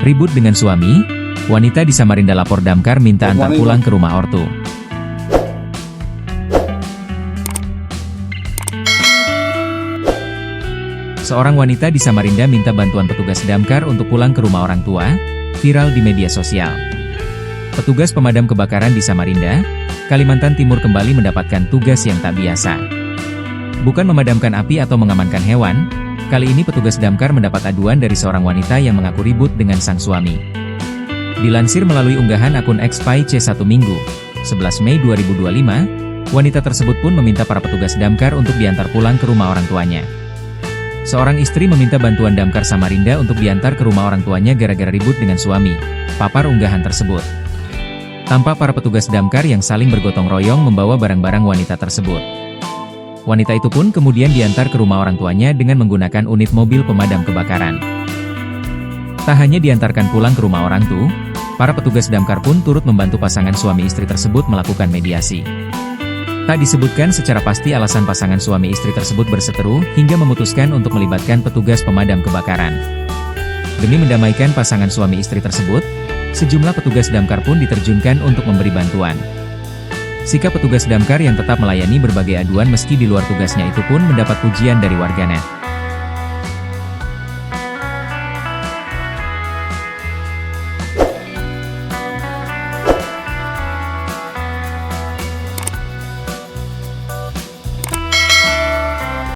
Ribut dengan suami, wanita di Samarinda lapor damkar minta antar pulang ke rumah ortu. Seorang wanita di Samarinda minta bantuan petugas damkar untuk pulang ke rumah orang tua, viral di media sosial. Petugas pemadam kebakaran di Samarinda, Kalimantan Timur kembali mendapatkan tugas yang tak biasa. Bukan memadamkan api atau mengamankan hewan, kali ini petugas damkar mendapat aduan dari seorang wanita yang mengaku ribut dengan sang suami. Dilansir melalui unggahan akun XPay-C1 Minggu, 11 Mei 2025, wanita tersebut pun meminta para petugas damkar untuk diantar pulang ke rumah orang tuanya. Seorang istri meminta bantuan damkar Samarinda untuk diantar ke rumah orang tuanya gara-gara ribut dengan suami, papar unggahan tersebut. Tampak para petugas damkar yang saling bergotong royong membawa barang-barang wanita tersebut. Wanita itu pun kemudian diantar ke rumah orang tuanya dengan menggunakan unit mobil pemadam kebakaran. Tak hanya diantarkan pulang ke rumah orang tua, para petugas damkar pun turut membantu pasangan suami istri tersebut melakukan mediasi. Tak disebutkan secara pasti alasan pasangan suami istri tersebut berseteru hingga memutuskan untuk melibatkan petugas pemadam kebakaran. Demi mendamaikan pasangan suami istri tersebut, sejumlah petugas damkar pun diterjunkan untuk memberi bantuan. Sikap petugas damkar yang tetap melayani berbagai aduan meski di luar tugasnya itu pun mendapat pujian dari warganet.